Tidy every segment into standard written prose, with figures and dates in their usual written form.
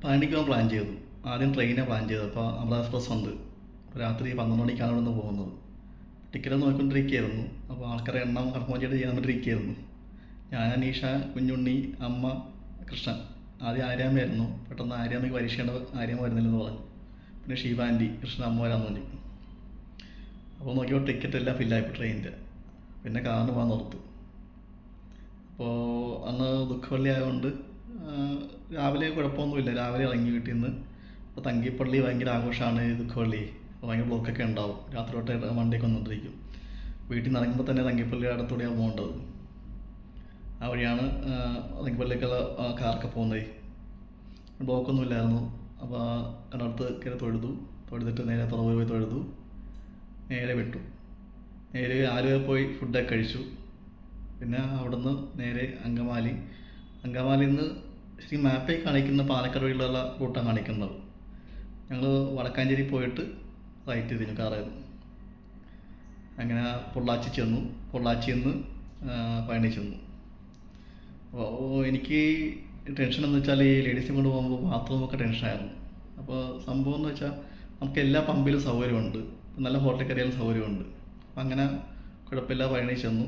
പഴനിക്ക് പോകാൻ പ്ലാൻ ചെയ്തു. ആദ്യം ട്രെയിനാണ് പ്ലാൻ ചെയ്തത്. അപ്പോൾ അമൃത എക്സ്പ്രസ് ഉണ്ട്. അപ്പോൾ രാത്രി 12 മണിക്കാണ് ഇവിടെ നിന്ന് പോകുന്നത്. ടിക്കറ്റ് നോക്കിക്കൊണ്ടിരിക്കുകയായിരുന്നു. അപ്പോൾ ആൾക്കാരെ എണ്ണം കൺഫേം ചെയ്ത് ചെയ്യാൻ വേണ്ടിയിരിക്കുകയായിരുന്നു. ഞാൻ, അനീഷ, കുഞ്ഞുണ്ണി, അമ്മ, കൃഷ്ണൻ. ആദ്യം ആര്യാമ്മയായിരുന്നു. പെട്ടെന്ന് ആര്യാമ്മയ്ക്ക് പരീക്ഷയുടെ ആര്യാമ്മ വരുന്നില്ലെന്ന് പറഞ്ഞു. പിന്നെ ഷീബാൻറ്റി, കൃഷ്ണൻ അമ്മ വരാമെന്ന് പറഞ്ഞു. അപ്പോൾ നോക്കിയപ്പോൾ ടിക്കറ്റ് എല്ലാം ഫില്ലായിപ്പോൾ ട്രെയിനിൻ്റെ. പിന്നെ കാറിന് പോകാൻ ഓർത്തു. അപ്പോൾ അന്ന് ദുഃഖവെള്ളി ആയതുകൊണ്ട് രാവിലെ കുഴപ്പമൊന്നുമില്ല. രാവിലെ ഇറങ്ങി വീട്ടിൽ നിന്ന്. അപ്പോൾ തങ്കിപ്പള്ളി ഭയങ്കര ആഘോഷമാണ് ദുഃഖവെള്ളി. അപ്പോൾ ഭയങ്കര ബ്ലോക്കൊക്കെ ഉണ്ടാവും. രാത്രി തൊട്ട് വണ്ടിയൊക്കെ വന്നുകൊണ്ടിരിക്കും. വീട്ടിൽ നിന്ന് ഇറങ്ങുമ്പോൾ തന്നെ തങ്കിപ്പള്ളി അടുത്തൂടെയാണ് പോകേണ്ടത്. ആ വഴിയാണ് തങ്കിപ്പള്ളിക്കുള്ള കാറൊക്കെ പോകുന്നത്. ബ്ലോക്കൊന്നും ഇല്ലായിരുന്നു. അപ്പോൾ അതിനടുത്ത് കയറി തൊഴുതിട്ട് നേരെ തുറവ് പോയി തൊഴുതു. നേരെ വിട്ടു. നേരെ ആലുവ പോയി ഫുഡൊക്കെ കഴിച്ചു. പിന്നെ അവിടുന്ന് നേരെ അങ്കമാലിയിൽ നിന്ന് ശരിക്കും മാപ്പിൽ കാണിക്കുന്ന പാലക്കാട് വഴിയിലുള്ള റൂട്ടാണ് കാണിക്കുന്നത്. ഞങ്ങൾ വടക്കാഞ്ചേരി പോയിട്ട് റൈറ്റ് തിരിഞ്ഞു കാറായിരുന്നു. അങ്ങനെ പൊള്ളാച്ചിയിൽ നിന്ന് പഴനി ചെന്നു. അപ്പോൾ എനിക്ക് ടെൻഷൻ എന്ന് വെച്ചാൽ ഈ ലേഡീസിനെ കൊണ്ട് പോകുമ്പോൾ ബാത്റൂമൊക്കെ ടെൻഷനായിരുന്നു. അപ്പോൾ സംഭവം എന്ന് വെച്ചാൽ നമുക്ക് എല്ലാ പമ്പിലും സൗകര്യമുണ്ട്, നല്ല ഹോട്ടലിൽ കയറിയാലും സൗകര്യമുണ്ട്. അപ്പം അങ്ങനെ കുഴപ്പമില്ല. പഴനി ചെന്നു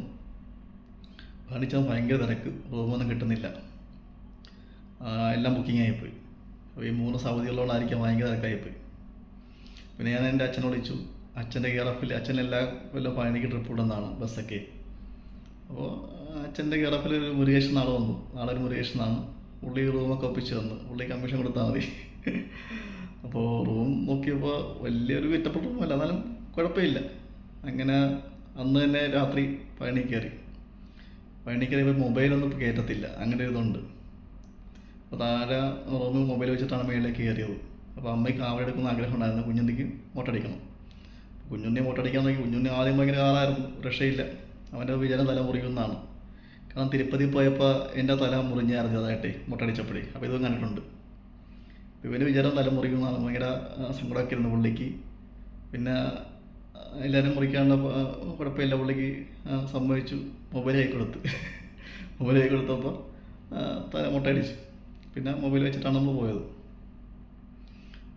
ഭയങ്കര തിരക്ക്, റൂമൊന്നും കിട്ടുന്നില്ല, എല്ലാം ബുക്കിംഗ് ആയിപ്പോയി. അപ്പോൾ ഈ 3 സൗദികളോടായിരിക്കും ഭയങ്കര തിരക്കായിപ്പോയി. പിന്നെ ഞാൻ എൻ്റെ അച്ഛനോട് വിളിച്ചു. അച്ഛൻ്റെ കെയറഫിൽ അച്ഛനെല്ലാ കൊല്ലം പഴനിക്ക് ട്രിപ്പ് ഇടുന്നതാണ് ബസ്സൊക്കെ. അപ്പോൾ അച്ഛൻ്റെ കെയറഫിൽ ഒരു മുരുകേശൻ നാളെ വന്നു. നാളെ ഒരു മുരുകേശനാണ്. പുള്ളി റൂമൊക്കെ ഒപ്പിച്ച് തന്നു. പുള്ളി കമ്മീഷൻ കൊടുത്താൽ മതി. അപ്പോൾ റൂം നോക്കിയപ്പോൾ വലിയൊരു വിറ്റപ്പെട്ട റൂമല്ല, എന്നാലും കുഴപ്പമില്ല. അങ്ങനെ അന്ന് തന്നെ രാത്രി പഴനി കയറിയപ്പോൾ മൊബൈലൊന്നും ഇപ്പോൾ കയറ്റത്തില്ല, അങ്ങനെ ഒരു ഇതുണ്ട്. അപ്പോൾ താഴെ റൂമിൽ മൊബൈൽ വെച്ചിട്ടാണ് മേളിലേക്ക് കയറിയത്. അപ്പോൾ അമ്മയ്ക്ക് കാവടി എടുക്കുന്ന ആഗ്രഹം ഉണ്ടായിരുന്നു. കുഞ്ഞുണ്ണിക്ക് മോട്ടടിക്കണം. കുഞ്ഞുണ്ണി മോട്ടടിക്കാൻ നോക്കി. കുഞ്ഞുണ്ണി ആദ്യം ഭയങ്കര കാറായിരുന്നു, രക്ഷയില്ല. അവൻ്റെ വിചാരം തല മുറിയുമെന്നാണ്. കാരണം തിരുപ്പതി പോയപ്പോൾ എൻ്റെ തല മുറിഞ്ഞായിരുന്നു അതായിട്ടേ മോട്ടടിച്ചപ്പോഴേ. അപ്പോൾ ഇതും കണ്ടിട്ടുണ്ട്. ഇവന് വിചാരം തല മുറിയുമെന്നാണ്. ഭയങ്കര സങ്കടമൊക്കെ ഇരുന്നു പുള്ളിക്ക്. പിന്നെ എല്ലാവരും മുറിക്കാനുള്ള കുഴപ്പമില്ല, പുള്ളിക്ക് സമ്മതിച്ചു. മൊബൈൽ കൈ കൊടുത്തപ്പോൾ തല മുട്ടയടിച്ചു. പിന്നെ മൊബൈൽ വെച്ചിട്ടാണ് നമ്മൾ പോയത്.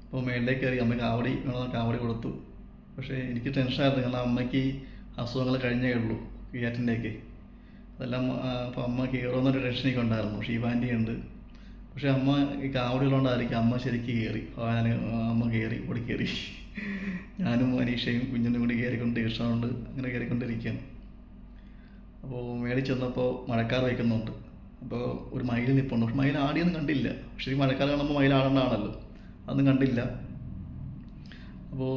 അപ്പോൾ മേളിലേക്ക് കയറി. അമ്മയ്ക്ക് കാവടി കൊടുത്തു. പക്ഷേ എനിക്ക് ടെൻഷനായിരുന്നു, കാരണം അമ്മയ്ക്ക് അസുഖങ്ങൾ കഴിഞ്ഞേ ഉള്ളൂ, ക്രിയാറ്റിൻ്റെയൊക്കെ. അതെല്ലാം അപ്പോൾ അമ്മ കയറുമെന്നൊരു ടെൻഷനൊക്കെ ഉണ്ടായിരുന്നു. ഷീബാൻറ്റി ഉണ്ട്. പക്ഷേ അമ്മ ഈ കാവടി ഉള്ളതുകൊണ്ടായിരിക്കും അമ്മ ശരിക്ക് കയറി. അമ്മ ഓടിക്കയറി. ഞാനും അനീഷയും കുഞ്ഞിനും കൂടി കയറിക്കൊണ്ട് അങ്ങനെ കയറിക്കൊണ്ടിരിക്കുകയാണ്. അപ്പോൾ മേളിൽ ചെന്നപ്പോൾ മഴക്കാർ വയ്ക്കുന്നുണ്ട്. അപ്പോൾ ഒരു മയിൽ നിൽപ്പുണ്ട്. പക്ഷെ മയിൽ ആടിയൊന്നും കണ്ടില്ല. പക്ഷേ ഈ മഴക്കാർ കാണുമ്പോൾ മയിൽ ആടേണ്ടതാണല്ലോ, അതൊന്നും കണ്ടില്ല. അപ്പോൾ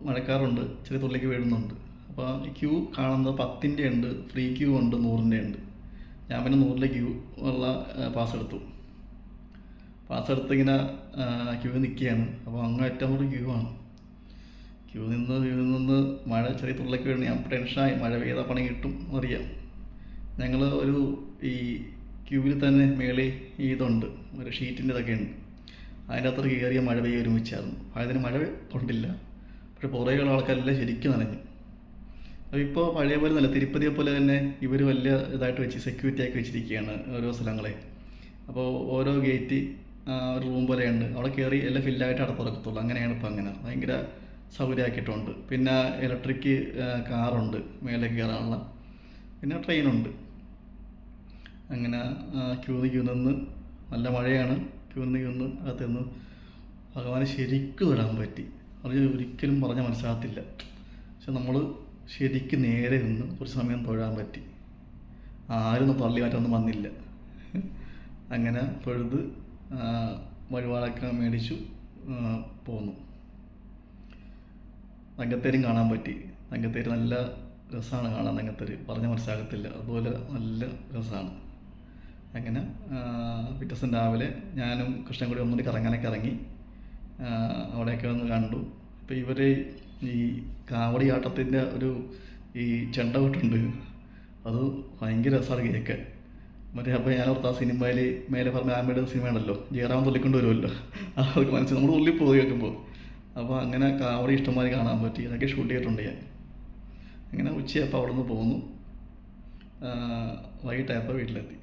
മഴക്കാറുണ്ട്, ചെറിയ തുള്ളിക്ക് വീഴുന്നുണ്ട്. അപ്പോൾ ഈ ക്യൂ കാണുന്നത് 10-ൻ്റെ ഉണ്ട്, ഫ്രീ ക്യൂ ഉണ്ട്, 100-ൻ്റെ ഉണ്ട്. ഞാൻ പിന്നെ 100-ലെ ക്യൂ ഉള്ള പാസ് എടുത്തു ഇങ്ങനെ ക്യൂ നിൽക്കുകയാണ്. അപ്പോൾ അങ്ങ് ഏറ്റവും കൂടുതൽ ക്യൂ നിന്ന് മഴ ചെറിയ തുള്ളിക്ക് വീഴുന്നു. ഞാൻ ടെൻഷനായി. മഴ പെയ്താൽ പണി കിട്ടും എന്നറിയാം. ഞങ്ങൾ ഈ ക്യൂവിൽ തന്നെ മേളിൽ ഇതുണ്ട്, ഒരു ഷീറ്റിൻ്റെ ഇതൊക്കെ ഉണ്ട്. അതിൻ്റെ അത്ര കയറിയ മഴ പെയ്യ ഒരുമിച്ചായിരുന്നു. അതിന് മഴ കൊണ്ടില്ല, പക്ഷെ പുറകെയുള്ള ആൾക്കാരെല്ലാം ശരിക്കും നനഞ്ഞു. അപ്പോൾ ഇപ്പോൾ പഴയ പോലെ നല്ല തിരുപ്പതിയെ പോലെ തന്നെ ഇവർ വലിയ ഇതായിട്ട് വെച്ച് സെക്യൂരിറ്റി ആക്കി വെച്ചിരിക്കുകയാണ് ഓരോ സ്ഥലങ്ങളെ. അപ്പോൾ ഓരോ ഗേറ്റ് ഒരു റൂം പോലെയുണ്ട്. അവിടെ കയറി എല്ലാം ഫില്ലായിട്ട് അവിടെ തുറക്കത്തുള്ളൂ. അങ്ങനെയാണ് ഇപ്പോൾ. അങ്ങനെ ഭയങ്കര സൗകര്യമാക്കിയിട്ടുണ്ട്. പിന്നെ ഇലക്ട്രിക് കാറുണ്ട് മേലേക്ക് കയറാനുള്ള. പിന്നെ ട്രെയിനുണ്ട്. അങ്ങനെ ക്യൂ നിന്ന് നല്ല മഴയാണ്. ക്യൂ നിന്ന് അകത്ത് നിന്ന് ഭഗവാനെ ശരിക്കും തൊഴാൻ പറ്റി. അത് ഒരിക്കലും പറഞ്ഞാൽ മനസ്സിലാകത്തില്ല. പക്ഷെ നമ്മൾ ശരിക്കും നേരെ നിന്ന് കുറച്ച് സമയം തൊഴാൻ പറ്റി. ആരും തള്ളി മാറ്റൊന്നും വന്നില്ല. അങ്ങനെ തൊഴുത് വഴിപാടൊക്കെ മേടിച്ചു പോന്നു. തങ്കത്തേരും കാണാൻ പറ്റി. തങ്കത്തേര് നല്ല രസമാണ് കാണാൻ. തങ്കത്തേര് പറഞ്ഞാൽ മനസ്സിലാകത്തില്ല, അതുപോലെ നല്ല രസമാണ്. അങ്ങനെ പിറ്റേ ദിവസം രാവിലെ ഞാനും കൃഷ്ണൻ കൂടി ഒന്നുകൂടി കറങ്ങാനൊക്കെ ഇറങ്ങി. അവിടെയൊക്കെ ഒന്ന് കണ്ടു. ഇപ്പോൾ ഇവർ ഈ കാവടി ആട്ടത്തിൻ്റെ ഈ ചെണ്ട കൊട്ടുണ്ട്, അത് ഭയങ്കര രസമാണ് കേൾക്കാൻ. അപ്പോൾ ഞാനോർത്ത് ആ സിനിമയിൽ മേലെ പറഞ്ഞ ആമയുടെ സിനിമ ഉണ്ടല്ലോ, ജയറാം തുള്ളിക്കൊണ്ട് വരുമല്ലോ, അതൊക്കെ മനസ്സിൽ നമ്മൾ ഉള്ളിൽ പോയി കേൾക്കുമ്പോൾ. അപ്പോൾ അങ്ങനെ കാവടി ഇഷ്ടംമാതിരി കാണാൻ പറ്റി. അതൊക്കെ ഷൂട്ട് ചെയ്തിട്ടുണ്ട് ഞാൻ. അങ്ങനെ ഉച്ചയപ്പോൾ അവിടെ നിന്ന് പോന്നു. വൈകിട്ടായപ്പോൾ വീട്ടിലെത്തി.